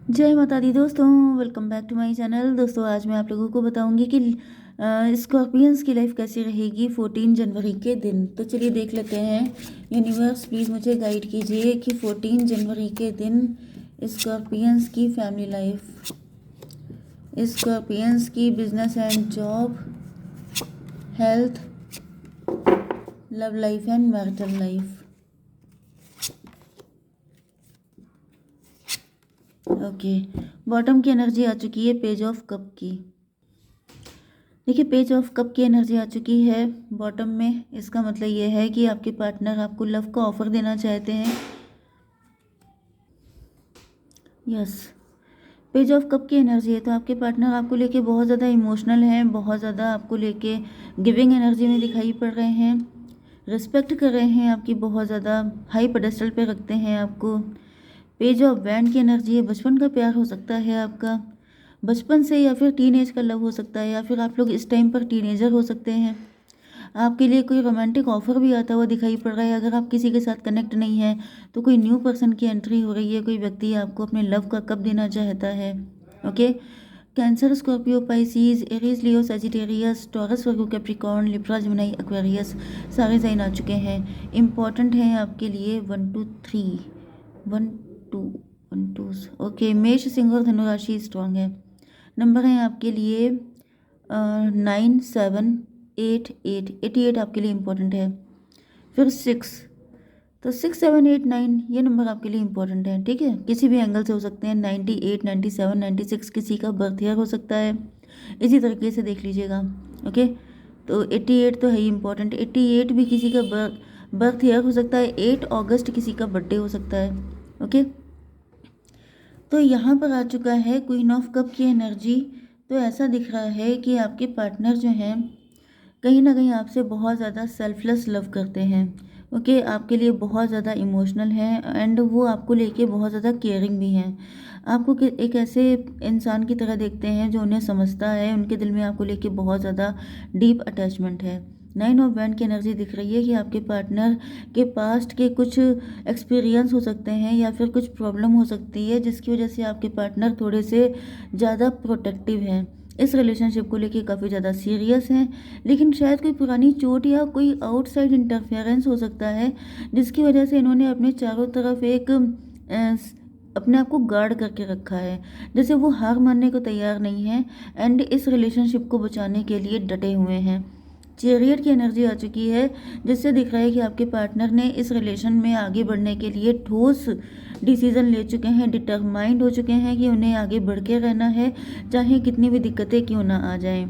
जय माता दी दोस्तों, welcome back to my channel. दोस्तों आज मैं आप लोगों को बताऊंगी कि स्कॉर्पियंस की लाइफ कैसी रहेगी 14 जनवरी के दिन। तो चलिए देख लेते हैं। यूनिवर्स प्लीज़ मुझे गाइड कीजिए कि 14 जनवरी के दिन स्कॉर्पियंस की फैमिली लाइफ, स्कॉर्पियंस की business and job, health, love life and marital life. Okay, bottom की एनर्जी आ चुकी है पेज ऑफ कप की। देखिए, पेज ऑफ कप की एनर्जी आ चुकी है बॉटम में। इसका मतलब ये है कि आपके पार्टनर आपको लव का ऑफर देना चाहते हैं। यस, पेज ऑफ कप की एनर्जी है तो आपके पार्टनर आपको लेके बहुत ज़्यादा इमोशनल हैं, बहुत ज़्यादा आपको लेके गिविंग एनर्जी में दिखाई पड़ रहे हैं, रिस्पेक्ट कर रहे हैं आपकी, बहुत ज़्यादा हाई पेडेस्टल पे रखते हैं आपको। पेज ऑफ वैंड की एनर्जी है, बचपन का प्यार हो सकता है आपका, बचपन से, या फिर टीनेज का लव हो सकता है, या फिर आप लोग इस टाइम पर टीनेजर हो सकते हैं। आपके लिए कोई रोमांटिक ऑफर भी आता हुआ दिखाई पड़ रहा है। अगर आप किसी के साथ कनेक्ट नहीं है तो कोई न्यू पर्सन की एंट्री हो रही है, कोई व्यक्ति आपको अपने लव का कप देना चाहता है। Okay, Cancer, Scorpio, Pisces, Aries, Leo, Sagittarius, Taurus, Virgo, Capricorn, Libra, Gemini, Aquarius सारे साइन आ चुके हैं। इम्पॉर्टेंट है आपके लिए 1 2 3 1 2 1 2। ओके, मेष, सिंह और धनु राशि स्ट्रांग है। नंबर है आपके लिए 9 7 8 8 88 आपके लिए इम्पोर्टेंट है। फिर 6, तो 6 7 8 9 ये नंबर आपके लिए इम्पोर्टेंट है। ठीक है, किसी भी एंगल से हो सकते हैं। 98 97 96 किसी का बर्थ ईयर हो सकता है, इसी तरीके से देख लीजिएगा। ओके, तो 88 तो है ही इम्पोर्टेंट। 88 भी किसी का बर्थ ईयर हो सकता है। 8 अगस्त किसी का बर्थडे हो सकता है। ओके, तो यहाँ पर आ चुका है क्वीन ऑफ कप की एनर्जी। तो ऐसा दिख रहा है कि आपके पार्टनर जो हैं कहीं ना कहीं आपसे बहुत ज़्यादा सेल्फलेस लव करते हैं। ओके, आपके लिए बहुत ज़्यादा इमोशनल हैं एंड वो आपको लेके बहुत ज़्यादा केयरिंग भी हैं। आपको एक ऐसे इंसान की तरह देखते हैं जो उन्हें समझता है। उनके दिल में आपको लेके बहुत ज़्यादा डीप अटैचमेंट है। 9 ऑफ वैंड की एनर्जी दिख रही है कि आपके पार्टनर के पास्ट के कुछ एक्सपीरियंस हो सकते हैं या फिर कुछ प्रॉब्लम हो सकती है जिसकी वजह से आपके पार्टनर थोड़े से ज़्यादा प्रोटेक्टिव हैं। इस रिलेशनशिप को लेके काफ़ी ज़्यादा सीरियस हैं, लेकिन शायद कोई पुरानी चोट या कोई आउटसाइड इंटरफेरेंस हो सकता है जिसकी वजह से इन्होंने अपने चारों तरफ एक अपने आप को गार्ड करके रखा है, जैसे वो हार मानने को तैयार नहीं है एंड इस रिलेशनशिप को बचाने के लिए डटे हुए हैं। चैरियट की एनर्जी आ चुकी है जिससे दिख रहा है कि आपके पार्टनर ने इस रिलेशन में आगे बढ़ने के लिए ठोस डिसीजन ले चुके हैं, डिटरमाइंड हो चुके हैं कि उन्हें आगे बढ़ के रहना है, चाहे कितनी भी दिक्कतें क्यों ना आ जाएं।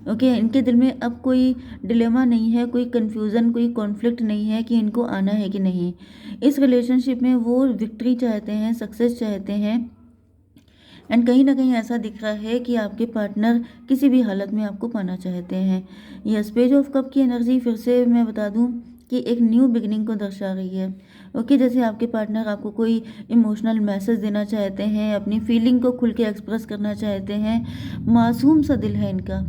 ओके, इनके दिल में अब कोई डिलेमा नहीं है, कोई कन्फ्यूज़न, कोई कॉन्फ्लिक्ट नहीं है कि इनको आना है कि नहीं। इस रिलेशनशिप में वो विक्ट्री चाहते हैं, सक्सेस चाहते हैं एंड कहीं ना कहीं ऐसा दिख रहा है कि आपके पार्टनर किसी भी हालत में आपको पाना चाहते हैं। यस, पेज ऑफ कप की एनर्जी फिर से मैं बता दूं कि एक न्यू बिगनिंग को दर्शा रही है। ओके, जैसे आपके पार्टनर आपको कोई इमोशनल मैसेज देना चाहते हैं, अपनी फीलिंग को खुल के एक्सप्रेस करना चाहते हैं। मासूम सा दिल है इनका।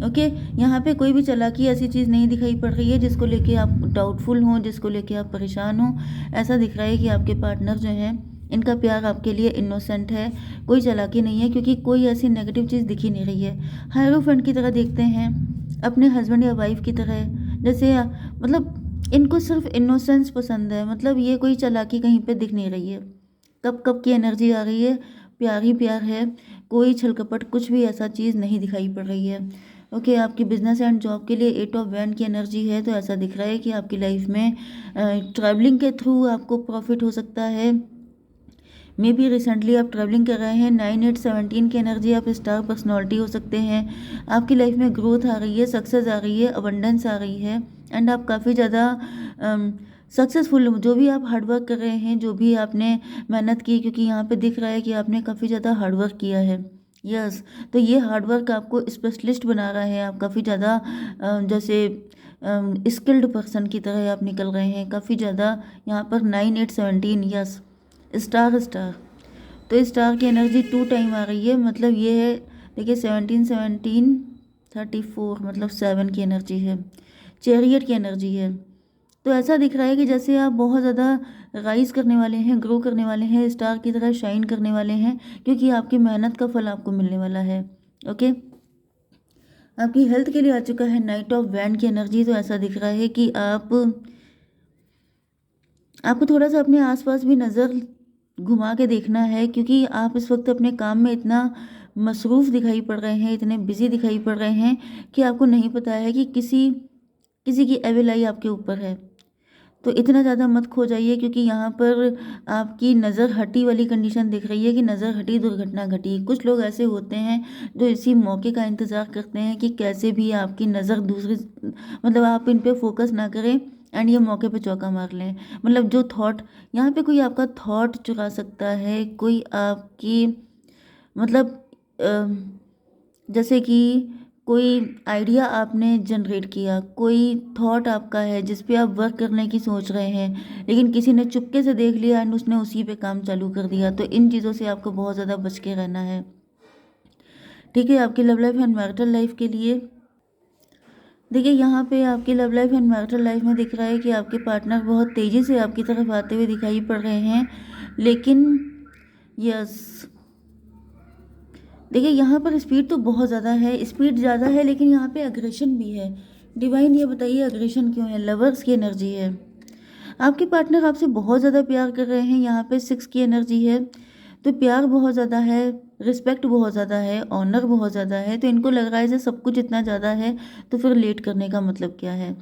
ओके, यहाँ पे कोई भी चालाकी ऐसी चीज़ नहीं दिखाई पड़ रही है जिसको लेके आप डाउटफुल हों, जिसको लेके आप परेशान हों। ऐसा दिख रहा है कि आपके पार्टनर जो हैं इनका प्यार आपके लिए इनोसेंट है, कोई चालाकी नहीं है, क्योंकि कोई ऐसी नेगेटिव चीज़ दिख ही नहीं रही है। हायरोफेंट की तरह देखते हैं, अपने हस्बैंड या वाइफ की तरह, जैसे मतलब इनको सिर्फ इनोसेंस पसंद है। मतलब ये कोई चालाकी कहीं पे दिख नहीं रही है। कब कब की एनर्जी आ रही है, प्यार ही प्यार है, कोई छलकपट कुछ भी ऐसा चीज़ नहीं दिखाई पड़ रही है। ओके, आपकी बिजनेस एंड जॉब के लिए 8 ऑफ वैंड की एनर्जी है। तो ऐसा दिख रहा है कि आपकी लाइफ में ट्रैवलिंग के थ्रू आपको प्रॉफिट हो सकता है। मे बी रिसेंटली आप ट्रैवलिंग कर रहे हैं। 9 8 17 की एनर्जी, आप स्टार पर्सनालिटी हो सकते हैं। आपकी लाइफ में ग्रोथ आ रही है, सक्सेस आ रही है, अबंडेंस आ रही है एंड आप काफ़ी ज़्यादा सक्सेसफुल, जो भी आप हार्डवर्क कर रहे हैं, जो भी आपने मेहनत की, क्योंकि यहाँ पे दिख रहा है कि आपने काफ़ी ज़्यादा हार्डवर्क किया है। यस, तो ये हार्डवर्क आपको स्पेशलिस्ट बना रहा है। आप काफ़ी ज़्यादा जैसे स्किल्ड पर्सन की तरह आप निकल रहे हैं काफ़ी ज़्यादा। यहाँ पर 9 8 17, यस, स्टार स्टार, तो स्टार की एनर्जी 2 टाइम आ रही है। मतलब ये है, देखिए 17 17 34, मतलब 7 की एनर्जी है। चैरियट की एनर्जी है। तो ऐसा दिख रहा है कि जैसे आप बहुत ज़्यादा राइज करने वाले हैं, ग्रो करने वाले हैं, स्टार की तरह शाइन करने वाले हैं, क्योंकि आपकी मेहनत का फल आपको मिलने वाला है। ओके, आपकी हेल्थ के लिए आ चुका है नाइट ऑफ वैंड की एनर्जी। तो ऐसा दिख रहा है कि आपको थोड़ा सा अपने आसपास भी नज़र घुमा के देखना है, क्योंकि आप इस वक्त अपने काम में इतना मसरूफ़ दिखाई पड़ रहे हैं, इतने बिजी दिखाई पड़ रहे हैं कि आपको नहीं पता है कि किसी किसी की एविल आई आपके ऊपर है। तो इतना ज़्यादा मत खो जाइए, क्योंकि यहाँ पर आपकी नज़र हटी वाली कंडीशन दिख रही है कि नज़र हटी दुर्घटना घटी। कुछ लोग ऐसे होते हैं जो इसी मौके का इंतज़ार करते हैं कि कैसे भी आपकी नज़र दूसरी, मतलब आप इन पे फोकस ना करें एंड ये मौके पे चौका मार लें। मतलब जो थॉट, यहाँ पे कोई आपका थॉट चुरा सकता है, कोई आपकी, मतलब जैसे कि कोई आइडिया आपने जनरेट किया, कोई थॉट आपका है जिस पे आप वर्क करने की सोच रहे हैं, लेकिन किसी ने चुपके से देख लिया एंड उसने उसी पे काम चालू कर दिया। तो इन चीज़ों से आपको बहुत ज़्यादा बच के रहना है। ठीक है, आपकी love life and marital life के लिए देखिए, यहाँ पे आपकी love life and marital life में दिख रहा है कि आपके पार्टनर बहुत तेज़ी से आपकी तरफ आते हुए दिखाई पड़ रहे हैं, लेकिन यस, देखिए यहाँ पर स्पीड तो बहुत ज़्यादा है, स्पीड ज़्यादा है, लेकिन यहाँ पे अग्रेशन भी है। डिवाइन ये बताइए अग्रेशन क्यों है? लवर्स की एनर्जी है। आपके पार्टनर आपसे बहुत ज़्यादा प्यार कर रहे हैं। यहाँ पे 6 की एनर्जी है, तो प्यार बहुत ज़्यादा है, रिस्पेक्ट बहुत ज़्यादा है, ऑनर बहुत ज़्यादा है। तो इनको लग रहा है जैसे सब कुछ इतना ज़्यादा है तो फिर लेट करने का मतलब क्या है।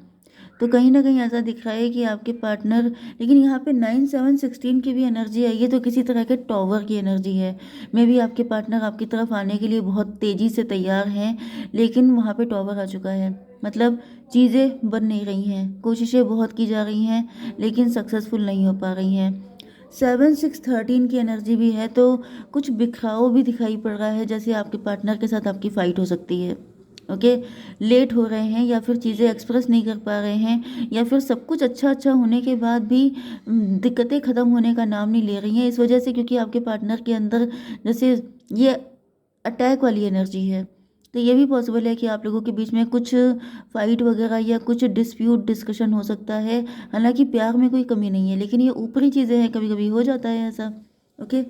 तो कहीं ना कहीं ऐसा दिख रहा है कि आपके पार्टनर, लेकिन यहाँ पे 9 7 16 की भी एनर्जी आई है, तो किसी तरह के टॉवर की एनर्जी है। मे भी आपके पार्टनर आपकी तरफ आने के लिए बहुत तेज़ी से तैयार हैं, लेकिन वहाँ पे टॉवर आ चुका है। मतलब चीज़ें बन नहीं रही हैं, कोशिशें बहुत की जा रही हैं, लेकिन सक्सेसफुल नहीं हो पा रही हैं। 7 6 13 की एनर्जी भी है, तो कुछ बिखराव भी दिखाई पड़ रहा है, जैसे आपके पार्टनर के साथ आपकी फ़ाइट हो सकती है। ओके, लेट हो रहे हैं, या फिर चीज़ें एक्सप्रेस नहीं कर पा रहे हैं, या फिर सब कुछ अच्छा अच्छा होने के बाद भी दिक्कतें ख़त्म होने का नाम नहीं ले रही हैं, इस वजह से क्योंकि आपके पार्टनर के अंदर जैसे ये अटैक वाली एनर्जी है। तो ये भी पॉसिबल है कि आप लोगों के बीच में कुछ फाइट वगैरह या कुछ डिस्प्यूट डिस्कशन हो सकता है। हालांकि प्यार में कोई कमी नहीं है, लेकिन ये ऊपरी चीज़ें हैं, कभी कभी हो जाता है ऐसा। ओके,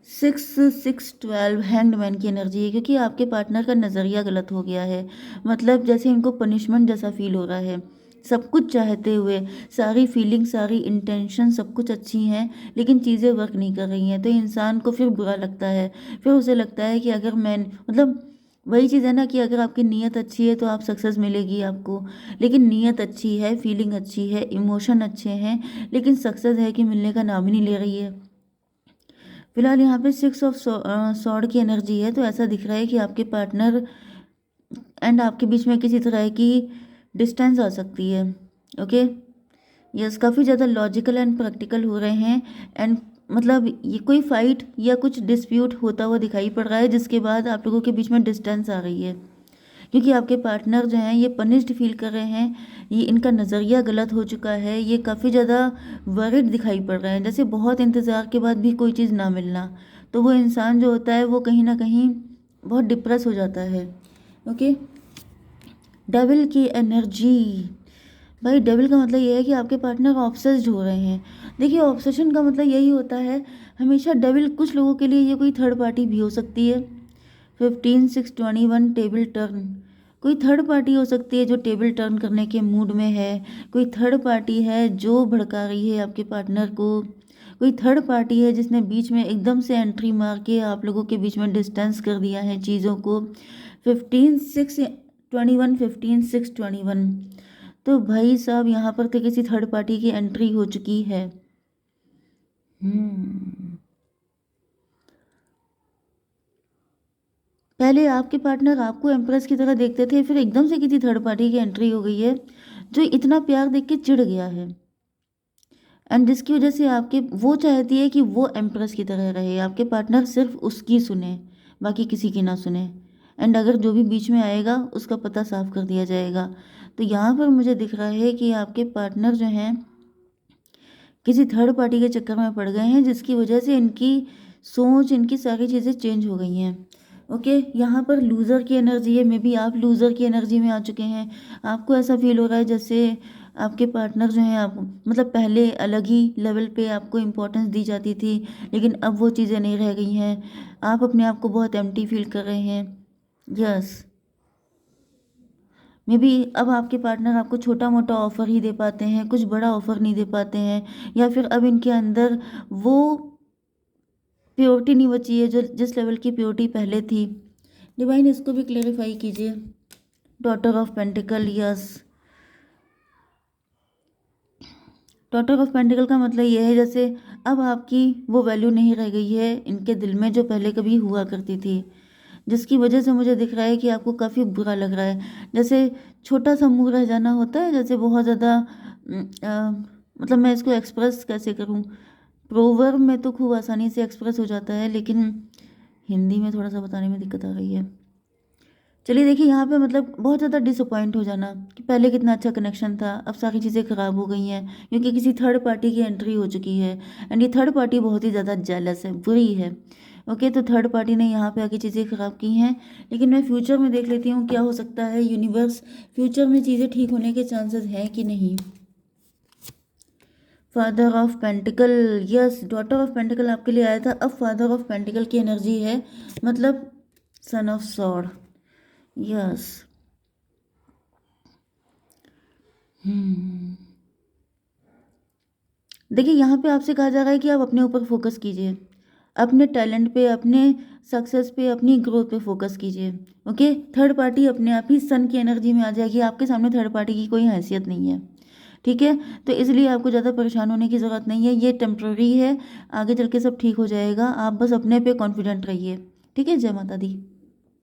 6 6 12 हैंग्ड मैन की एनर्जी है, क्योंकि आपके पार्टनर का नज़रिया गलत हो गया है। मतलब जैसे इनको पनिशमेंट जैसा फील हो रहा है, सब कुछ चाहते हुए, सारी फीलिंग, सारी इंटेंशन सब कुछ अच्छी हैं, लेकिन चीज़ें वर्क नहीं कर रही हैं। तो इंसान को फिर बुरा लगता है, फिर उसे लगता है कि अगर मैं, मतलब वही चीज़ है ना कि अगर आपकी नीयत अच्छी है तो आप सक्सेस मिलेगी आपको, लेकिन नीयत अच्छी है, फीलिंग अच्छी है, इमोशन अच्छे हैं, लेकिन सक्सेस है कि मिलने का नाम ही नहीं ले रही है। फिलहाल यहाँ पे 6 ऑफ सॉर्ड की एनर्जी है, तो ऐसा दिख रहा है कि आपके पार्टनर एंड आपके बीच में किसी तरह की डिस्टेंस आ सकती है। ओके, यस, काफ़ी ज़्यादा लॉजिकल एंड प्रैक्टिकल हो रहे हैं, एंड मतलब ये कोई फाइट या कुछ डिस्प्यूट होता हुआ दिखाई पड़ रहा है, जिसके बाद आप लोगों के बीच में डिस्टेंस आ रही है, क्योंकि आपके पार्टनर जो हैं ये पनिश्ड फील कर रहे हैं, ये इनका नज़रिया गलत हो चुका है, ये काफ़ी ज़्यादा वरिड दिखाई पड़ रहे हैं, जैसे बहुत इंतज़ार के बाद भी कोई चीज़ ना मिलना। तो वो इंसान जो होता है वो कहीं ना कहीं बहुत डिप्रेस हो जाता है। ओके, डेविल की एनर्जी, भाई डेविल का मतलब ये है कि आपके पार्टनर ऑब्सेस्ड हो रहे हैं। देखिए, ऑब्सेशन का मतलब यही होता है हमेशा। डेविल कुछ लोगों के लिए ये कोई थर्ड पार्टी भी हो सकती है। 15 6 21 टेबल टर्न, कोई थर्ड पार्टी हो सकती है जो टेबल टर्न करने के मूड में है, कोई थर्ड पार्टी है जो भड़का रही है आपके पार्टनर को, कोई थर्ड पार्टी है जिसने बीच में एकदम से एंट्री मार के आप लोगों के बीच में डिस्टेंस कर दिया है चीज़ों को। 15 6 21 15 6 21, तो भाई साहब यहाँ पर तो किसी थर्ड पार्टी की एंट्री हो चुकी है। पहले आपके पार्टनर आपको एम्प्रेस की तरह देखते थे, फिर एकदम से किसी थर्ड पार्टी की एंट्री हो गई है जो इतना प्यार देख के चिढ़ गया है, एंड जिसकी वजह से आपके, वो चाहती है कि वो एम्प्रेस की तरह रहे, आपके पार्टनर सिर्फ उसकी सुने, बाकी किसी की ना सुने, एंड अगर जो भी बीच में आएगा उसका पता साफ कर दिया जाएगा। तो यहाँ पर मुझे दिख रहा है कि आपके पार्टनर जो हैं किसी थर्ड पार्टी के चक्कर में पड़ गए हैं, जिसकी वजह से इनकी सोच, इनकी सारी चीज़ें चेंज हो गई हैं। ओके, यहाँ पर लूज़र की एनर्जी है, मे बी आप लूज़र की एनर्जी में आ चुके हैं। आपको ऐसा फील हो रहा है जैसे आपके पार्टनर जो हैं आप मतलब पहले अलग ही लेवल पे आपको इम्पोर्टेंस दी जाती थी, लेकिन अब वो चीज़ें नहीं रह गई हैं। आप अपने आप को बहुत एम्प्टी फील कर रहे हैं। यस, मे बी अब आपके पार्टनर आपको छोटा मोटा ऑफ़र ही दे पाते हैं, कुछ बड़ा ऑफ़र नहीं दे पाते हैं, या फिर अब इनके अंदर वो प्योरिटी नहीं बची है जो जिस लेवल की प्योरिटी पहले थी। डिवाइन इसको भी क्लेरिफाई कीजिए। Daughter of pentacle, yes, daughter of pentacle का मतलब ये है जैसे अब आपकी वो वैल्यू नहीं रह गई है इनके दिल में जो पहले कभी हुआ करती थी, जिसकी वजह से मुझे दिख रहा है कि आपको काफ़ी बुरा लग रहा है। जैसे छोटा सा मुंह रह जाना होता है, जैसे बहुत ज़्यादा मतलब मैं इसको एक्सप्रेस कैसे करूं, प्रोवर्ब में तो खूब आसानी से एक्सप्रेस हो जाता है, लेकिन हिंदी में थोड़ा सा बताने में दिक्कत आ रही है। चलिए देखिए, यहाँ पे मतलब बहुत ज़्यादा डिसअपॉइंट हो जाना कि पहले कितना अच्छा कनेक्शन था, अब सारी चीज़ें ख़राब हो गई हैं क्योंकि किसी थर्ड पार्टी की एंट्री हो चुकी है। एंड ये थर्ड पार्टी बहुत ही ज़्यादा जेलस है, बुरी है। ओके, तो थर्ड पार्टी ने यहाँ पे आके चीज़ें ख़राब की हैं, लेकिन मैं फ्यूचर में देख लेती हूँ क्या हो सकता है। यूनिवर्स फ्यूचर में चीज़ें ठीक होने के चांसेस हैं कि नहीं। Father of pentacle, yes, daughter of pentacle आपके लिए आया था, अब फादर ऑफ पेंटिकल की एनर्जी है, मतलब सन ऑफ सॉर्ड, यस। देखिए यहाँ पे आपसे कहा जा रहा है कि आप अपने ऊपर फोकस कीजिए, अपने टैलेंट पे, अपने सक्सेस पे, अपनी ग्रोथ पे फोकस कीजिए। ओके, थर्ड पार्टी अपने आप ही सन की एनर्जी में आ जाएगी, आपके सामने थर्ड पार्टी की कोई हैसियत नहीं है। ठीक है, तो इसलिए आपको ज़्यादा परेशान होने की ज़रूरत नहीं है, ये टेम्प्ररी है, आगे चल के सब ठीक हो जाएगा। आप बस अपने पे कॉन्फिडेंट रहिए। ठीक है, जय माता दी।